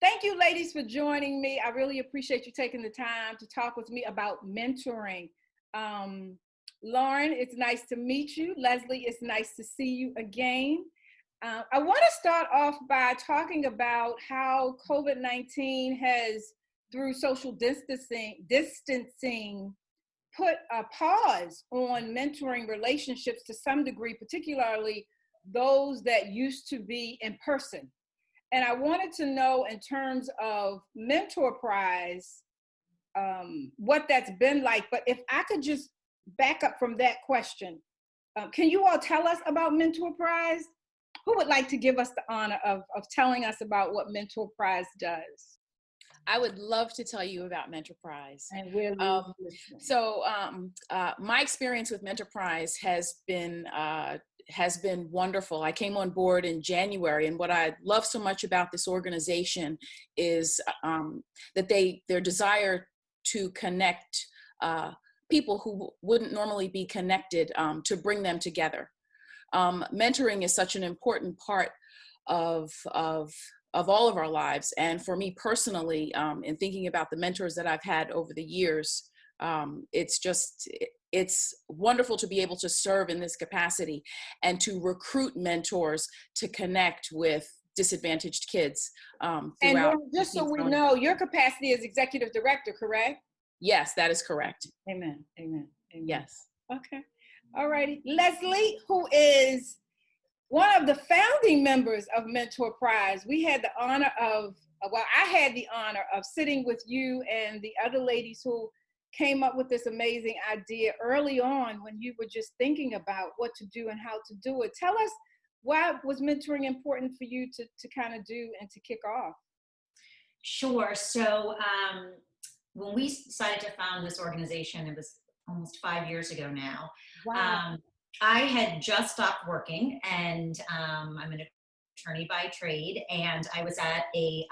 Thank you, ladies, for joining me. I really appreciate you taking the time to talk with me about mentoring. Um, Lauren, it's nice to meet you. Leslie, it's nice to see you again. I want to start off by talking about how COVID-19 has, through social distancing, put a pause on mentoring relationships to some degree, particularly those that used to be in person. And I wanted to know, in terms of MentorPrize, what that's been like. But if I could just back up from that question, can you all tell us about MentorPrize? Who would like to give us the honor of telling us about what MentorPrize does? I would love to tell you about MentorPrize. And we're listening. My experience with MentorPrize has been wonderful. I came on board in January, and what I love so much about this organization is that their desire to connect people who wouldn't normally be connected, to bring them together. Mentoring is such an important part of all of our lives. And for me personally, in thinking about the mentors that I've had over the years, it's wonderful to be able to serve in this capacity and to recruit mentors to connect with disadvantaged kids throughout. And just so we know, your capacity is executive director, correct? Yes, that is correct. Amen. Amen. Amen. Yes. Okay. All righty. Leslie, who is one of the founding members of MentorPrize, we had the honor of, I had the honor of sitting with you and the other ladies who came up with this amazing idea early on when you were just thinking about what to do and how to do it. Tell us, why was mentoring important for you to kind of do and to kick off? Sure. So when we decided to found this organization, it was almost 5 years ago now. Wow. I had just stopped working, and I'm an attorney by trade, and I was at a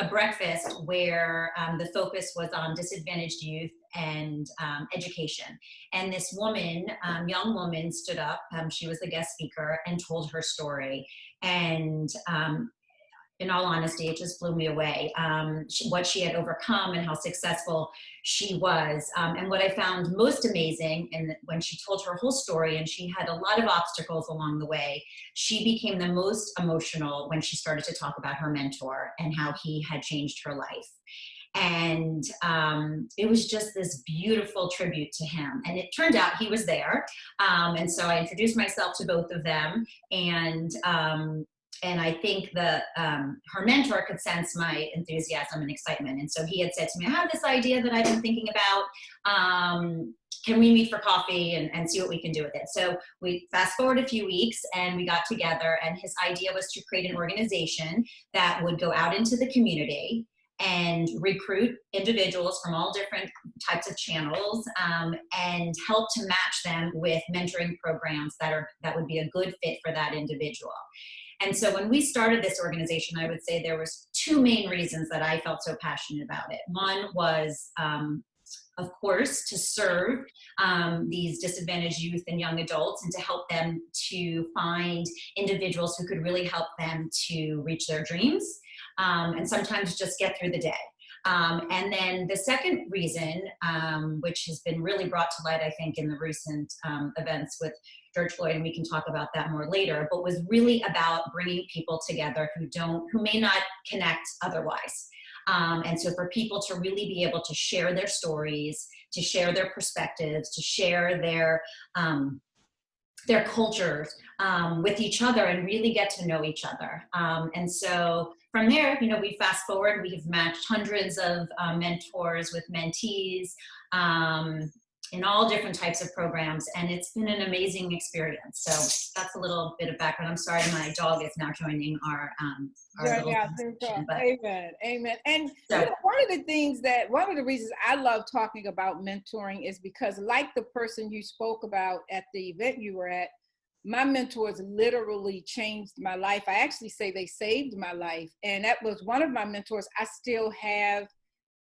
breakfast where the focus was on disadvantaged youth and education. And this woman, young woman, stood up. She was the guest speaker and told her story. And in all honesty, it just blew me away, what she had overcome and how successful she was. And what I found most amazing, and when she told her whole story, and she had a lot of obstacles along the way, she became the most emotional when she started to talk about her mentor and how he had changed her life. And it was just this beautiful tribute to him. And it turned out he was there. And so I introduced myself to both of them. And I think that her mentor could sense my enthusiasm and excitement. And so he had said to me, I have this idea that I've been thinking about. Can we meet for coffee and see what we can do with it? So we fast forward a few weeks and we got together, and his idea was to create an organization that would go out into the community and recruit individuals from all different types of channels, and help to match them with mentoring programs that would be a good fit for that individual. And so when we started this organization, I would say there was two main reasons that I felt so passionate about it. One was, of course, to serve these disadvantaged youth and young adults, and to help them to find individuals who could really help them to reach their dreams, and sometimes just get through the day. And then the second reason, which has been really brought to light, I think, in the recent events with George Floyd, and we can talk about that more later, but was really about bringing people together who may not connect otherwise. And so for people to really be able to share their stories, to share their perspectives, to share their cultures with each other and really get to know each other. And so from there, we fast forward, we've matched hundreds of mentors with mentees in all different types of programs. And it's been an amazing experience. So that's a little bit of background. I'm sorry, my dog is now joining our little conversation, but Amen. Amen. And one of the reasons I love talking about mentoring is because, like the person you spoke about at the event you were at, my mentors literally changed my life. I actually say they saved my life. And that was one of my mentors. I still have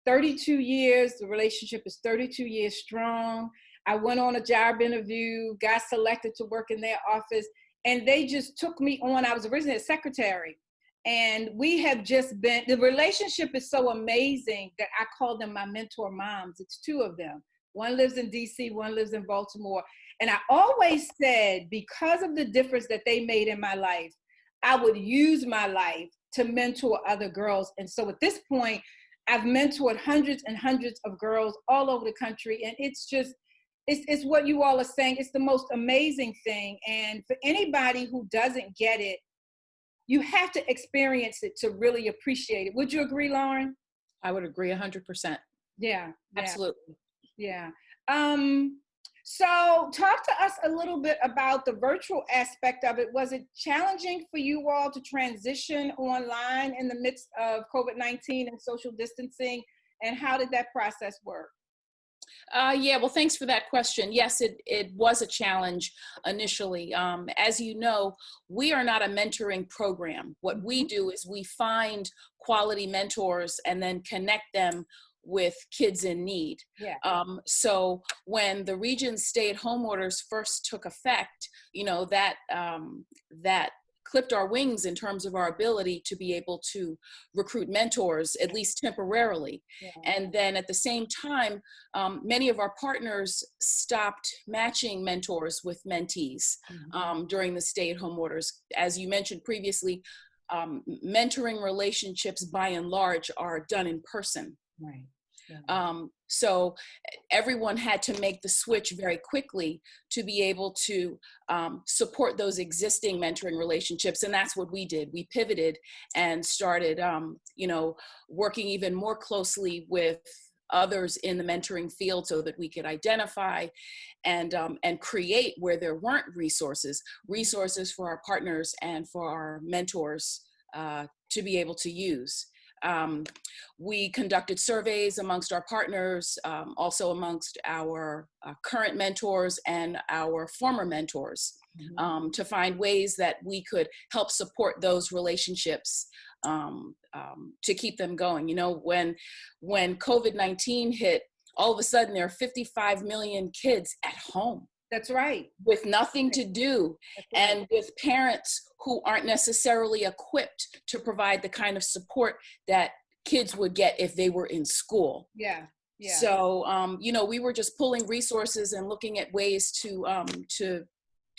32 years. The relationship is 32 years strong. I went on a job interview, got selected to work in their office, and they just took me on. I was originally a secretary, And we have just been, the relationship is so amazing that I call them my mentor moms. It's two of them. One lives in DC, one lives in Baltimore. And I always said, because of the difference that they made in my life, I would use my life to mentor other girls. And so at this point, I've mentored hundreds and hundreds of girls all over the country. And it's just, it's what you all are saying. It's the most amazing thing. And for anybody who doesn't get it, you have to experience it to really appreciate it. Would you agree, Lauren? I would agree 100%. Yeah. Absolutely. Yeah. So talk to us a little bit about the virtual aspect of it. Was it challenging for you all to transition online in the midst of COVID-19 and social distancing? And how did that process work? Yeah, well, thanks for that question. Yes, it was a challenge initially. As you know, we are not a mentoring program. What we do is we find quality mentors and then connect them with kids in need. Yeah. So when the region's stay-at-home orders first took effect, that clipped our wings in terms of our ability to be able to recruit mentors, at least temporarily. Yeah. And then at the same time, many of our partners stopped matching mentors with mentees during the stay-at-home orders. As you mentioned previously, mentoring relationships by and large are done in person. Right. Yeah. So everyone had to make the switch very quickly to be able to support those existing mentoring relationships. And that's what we did. We pivoted and started, working even more closely with others in the mentoring field so that we could identify and create where there weren't resources for our partners and for our mentors to be able to use. We conducted surveys amongst our partners, also amongst our current mentors and our former mentors, to find ways that we could help support those relationships to keep them going. When COVID-19 hit, all of a sudden there are 55 million kids at home. That's right. With nothing to do, and with parents who aren't necessarily equipped to provide the kind of support that kids would get if they were in school. Yeah. Yeah. So, we were just pulling resources and looking at ways to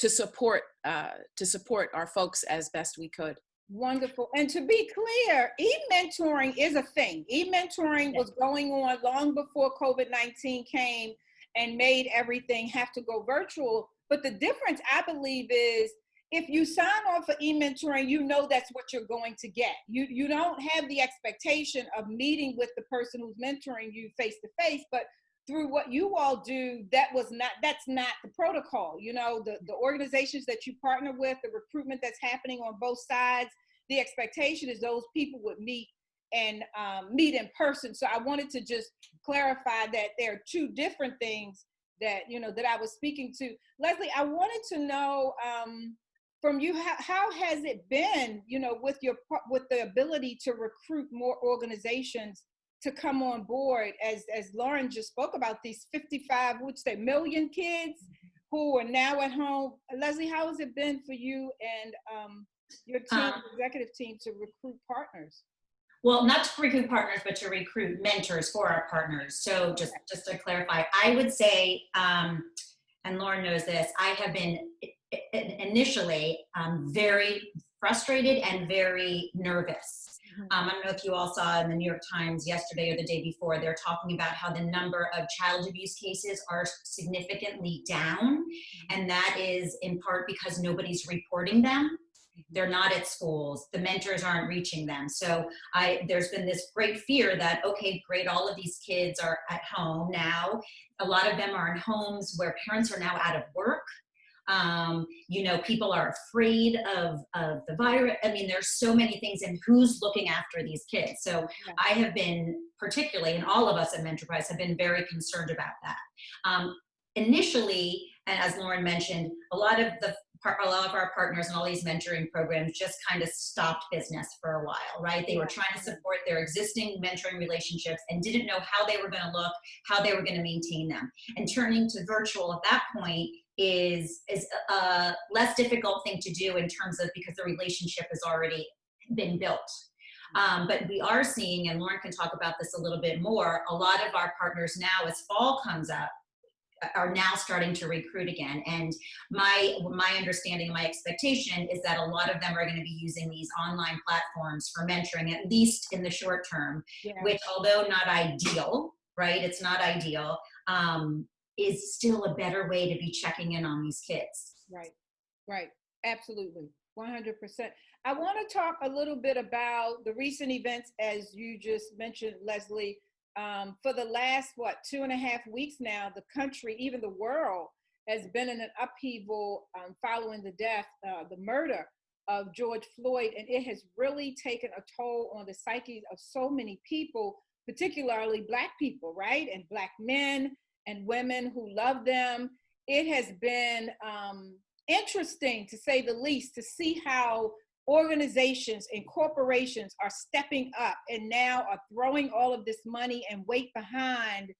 support our folks as best we could. Wonderful. And to be clear, e-mentoring is a thing. E-mentoring was going on long before COVID-19 came and made everything have to go virtual. But the difference, I believe, is if you sign on for e-mentoring, that's what you're going to get. You don't have the expectation of meeting with the person who's mentoring you face to face, but through what you all do, that's not the protocol. The organizations that you partner with, the recruitment that's happening on both sides, the expectation is those people would meet and meet in person. So I wanted to just clarify that there are two different things that, that I was speaking to. Leslie, I wanted to know from you, how has it been, with the ability to recruit more organizations to come on board, as Lauren just spoke about, these 55, million kids who are now at home. Leslie, how has it been for you and your team, executive team, to recruit partners? Well, not to recruit partners, but to recruit mentors for our partners. So just to clarify, I would say, and Lauren knows this, I have been initially very frustrated and very nervous. I don't know if you all saw in the New York Times yesterday or the day before, they're talking about how the number of child abuse cases are significantly down. And that is in part because nobody's reporting them. They're not at schools. The mentors aren't reaching them. So there's been this great fear that, okay, great, all of these kids are at home now. A lot of them are in homes where parents are now out of work. People are afraid of the virus. I mean, there's so many things, and who's looking after these kids? So I have been particularly, and all of us at MentorPrize have been very concerned about that. Initially, and as Lauren mentioned, a lot of our partners and all these mentoring programs just kind of stopped business for a while, right? They were trying to support their existing mentoring relationships and didn't know how they were going to look, how they were going to maintain them. And turning to virtual at that point is a less difficult thing to do in terms of, because the relationship been built. But we are seeing, and Lauren can talk about this a little bit more, a lot of our partners now, as fall comes up, are now starting to recruit again. And my understanding, my expectation is that a lot of them are going to be using these online platforms for mentoring, at least in the short term, which, although not ideal, right? It's not ideal, is still a better way to be checking in on these kids. Right. Absolutely. 100%. I want to talk a little bit about the recent events, as you just mentioned, Leslie. For the last, 2.5 weeks now, the country, even the world, has been in an upheaval following the death, the murder of George Floyd. And it has really taken a toll on the psyches of so many people, particularly Black people, right? And Black men and women who love them. It has been interesting, to say the least, to see how organizations and corporations are stepping up and now are throwing all of this money and weight behind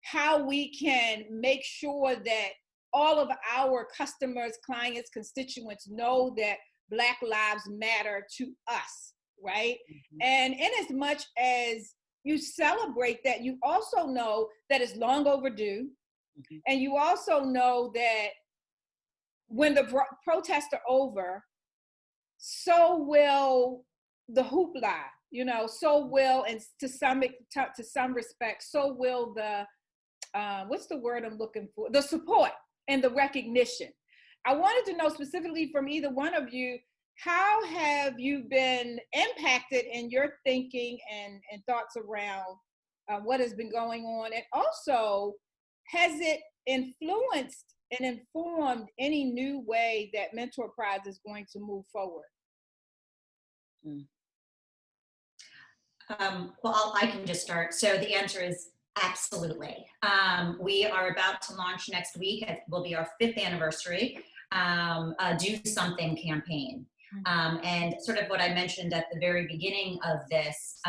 how we can make sure that all of our customers, clients, constituents know that Black lives matter to us, right? And in as much as you celebrate that, you also know that it's long overdue. And you also know that when the protests are over, so will the hoopla, so will, and to some respect, so will the, what's the word I'm looking for? The support and the recognition. I wanted to know specifically from either one of you, how have you been impacted in your thinking and thoughts around what has been going on? And also, has it influenced and informed any new way that MentorPrize is going to move forward? Well, I can just start. So the answer is absolutely. We are about to launch next week. It will be our 5th anniversary, Do Something campaign. And sort of what I mentioned at the very beginning of this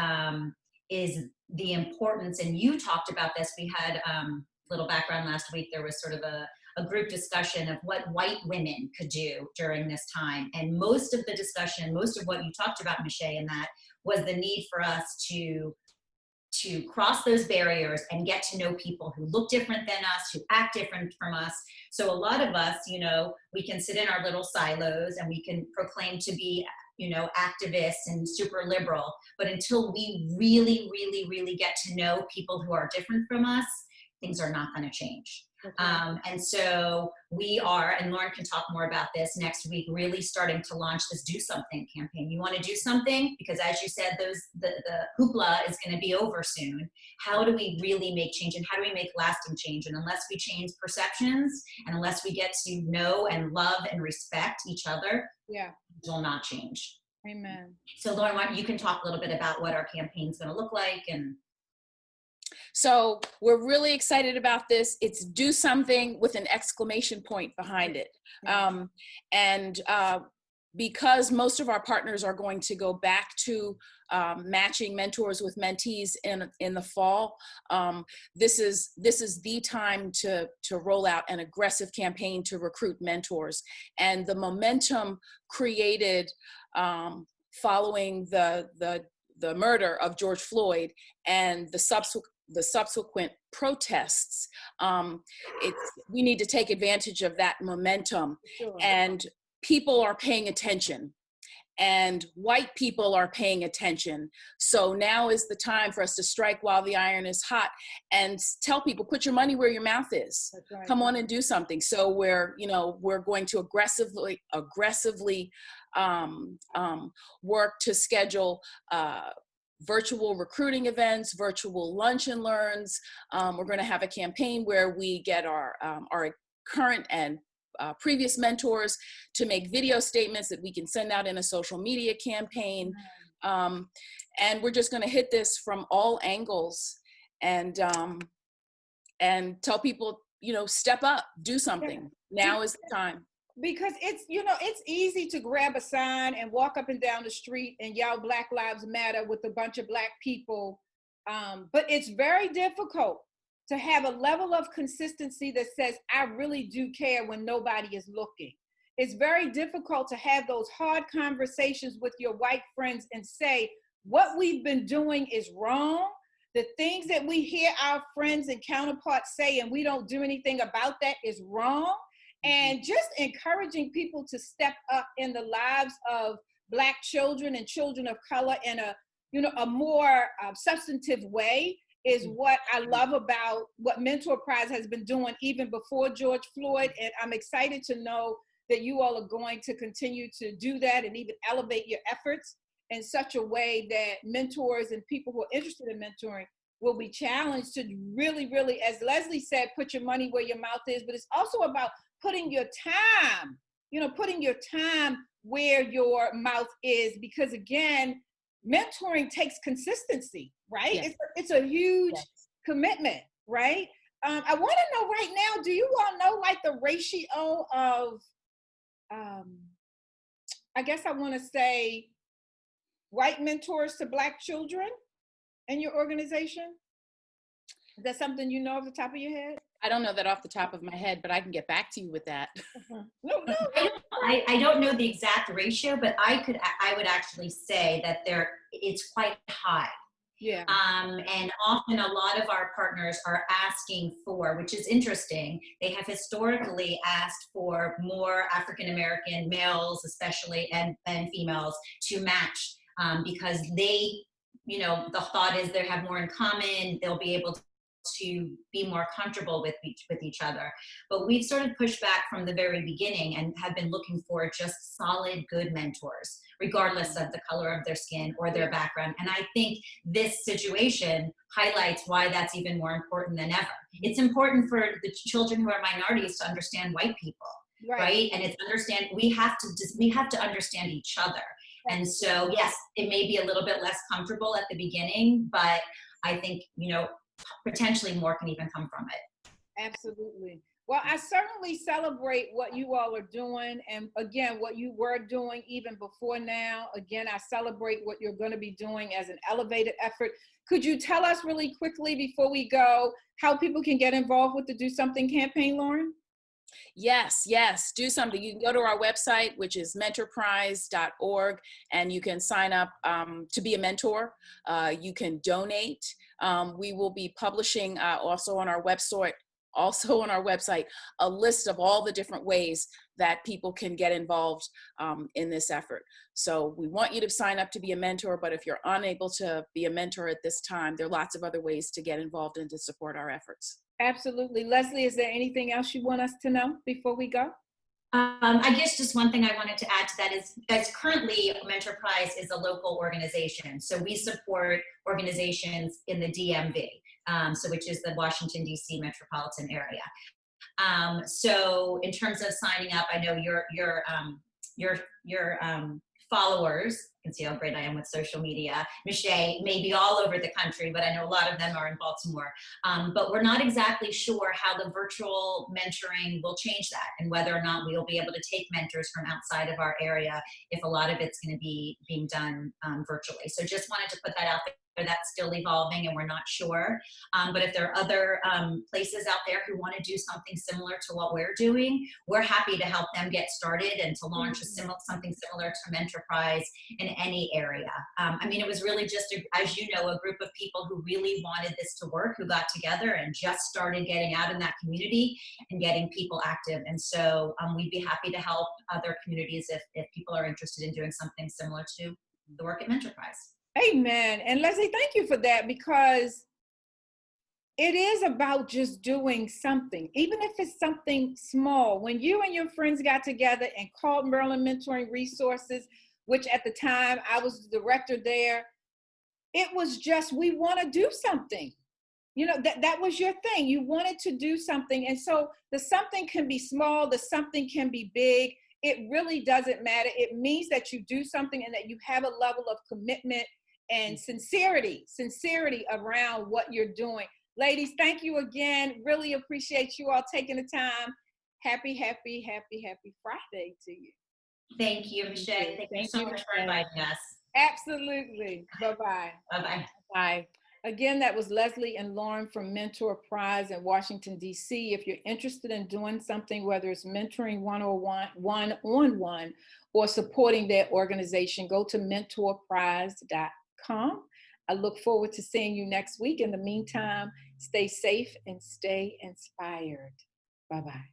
is the importance, and you talked about this. We had a little background last week. There was sort of a group discussion of what white women could do during this time. And most of the discussion, most of what you talked about, Mischa, in that was the need for us to cross those barriers and get to know people who look different than us, who act different from us. So a lot of us, we can sit in our little silos and we can proclaim to be, activists and super liberal. But until we really, really, really get to know people who are different from us, things are not going to change. And so we are, and Lauren can talk more about this next week, really starting to launch this Do Something campaign. You want to do something? Because as you said, the hoopla is going to be over soon. How do we really make change, and how do we make lasting change? And unless we change perceptions, and unless we get to know and love and respect each other, it will not change. Amen. So Lauren, you can talk a little bit about what our campaign is going to look like. And so we're really excited about this. It's Do Something with an exclamation point behind it. Because most of our partners are going to go back to matching mentors with mentees in the fall, this is the time to roll out an aggressive campaign to recruit mentors. And the momentum created following the murder of George Floyd and the subsequent protests, we need to take advantage of that momentum. And people are paying attention, and white people are paying attention. So now is the time for us to strike while the iron is hot and tell people, put your money where your mouth is. That's right. Come on and do something. So we're going to aggressively work to schedule virtual recruiting events, virtual lunch and learns. We're going to have a campaign where we get our current and previous mentors to make video statements that we can send out in a social media campaign. And we're just going to hit this from all angles and tell people, step up, do something. Now is the time. Because it's easy to grab a sign and walk up and down the street and yell Black Lives Matter with a bunch of Black people. But it's very difficult to have a level of consistency that says, I really do care when nobody is looking. it's very difficult to have those hard conversations with your white friends and say, what we've been doing is wrong. The things that we hear our friends and counterparts say and we don't do anything about that is wrong. And just encouraging people to step up in the lives of Black children and children of color in a more substantive way is what I love about what MentorPrize has been doing even before George Floyd. And I'm excited to know that you all are going to continue to do that and even elevate your efforts in such a way that mentors and people who are interested in mentoring will be challenged to really, really, as Leslie said, put your money where your mouth is, but it's also about putting your time, where your mouth is, because again, mentoring takes consistency, right? Yes. It's a huge commitment, right? I want to know right now, do you all know like the ratio of, I guess I want to say, white mentors to Black children in your organization? Is that something you know off the top of your head? I don't know that off the top of my head, but I can get back to you with that. No. I don't know the exact ratio, but I would actually say that it's quite high. Yeah. And often a lot of our partners are asking for, which is interesting, they have historically asked for more African American males, especially, and females to match, because they, the thought is they have more in common, they'll be able to be more comfortable with each other. But we've sort of pushed back from the very beginning and have been looking for just solid, good mentors, regardless of the color of their skin or their background. And I think this situation highlights why that's even more important than ever. It's important for the children who are minorities to understand white people, right? And we have to understand each other. And so, yes, it may be a little bit less comfortable at the beginning, but I think, potentially more can even come from it. Absolutely. Well, I certainly celebrate what you all are doing. And again, what you were doing even before now. Again, I celebrate what you're going to be doing as an elevated effort. Could you tell us really quickly before we go how people can get involved with the Do Something campaign, Lauren? Yes, do something. You can go to our website, which is MentorPrize.org, and you can sign up to be a mentor. You can donate. We will be publishing also on our website, a list of all the different ways that people can get involved in this effort. So we want you to sign up to be a mentor, but if you're unable to be a mentor at this time, there are lots of other ways to get involved and to support our efforts. Absolutely. Leslie, is there anything else you want us to know before we go? I guess just one thing I wanted to add to that is, as currently MentorPrize is a local organization, so we support organizations in the DMV, which is the Washington, D.C. metropolitan area. So in terms of signing up, I know your followers, you can see how great I am with social media. Mischa may be all over the country, but I know a lot of them are in Baltimore. But we're not exactly sure how the virtual mentoring will change that, and whether or not we will be able to take mentors from outside of our area if a lot of it's going to be being done virtually. So just wanted to put that out there. That's still evolving and we're not sure. But if there are other places out there who want to do something similar to what we're doing, we're happy to help them get started and to launch something similar to MentorPrize in any area. It was really just, as you know, a group of people who really wanted this to work, who got together and just started getting out in that community and getting people active. And so we'd be happy to help other communities if people are interested in doing something similar to the work at MentorPrize. Amen. And Leslie, thank you for that, because it is about just doing something, even if it's something small. When you and your friends got together and called Maryland Mentoring Resources, which at the time I was the director there, it was just, we want to do something. That was your thing. You wanted to do something. And so the something can be small, the something can be big. It really doesn't matter. It means that you do something and that you have a level of commitment and sincerity around what you're doing. Ladies, thank you again. Really appreciate you all taking the time. Happy Friday to you. Thank you, Mischa. Thank you so much for inviting us. Absolutely. Bye-bye. Bye-bye. Bye. Again, that was Leslie and Lauren from MentorPrize in Washington, D.C. If you're interested in doing something, whether it's mentoring one-on-one or supporting their organization, go to mentorprize.com. I look forward to seeing you next week. In the meantime, stay safe and stay inspired. Bye-bye.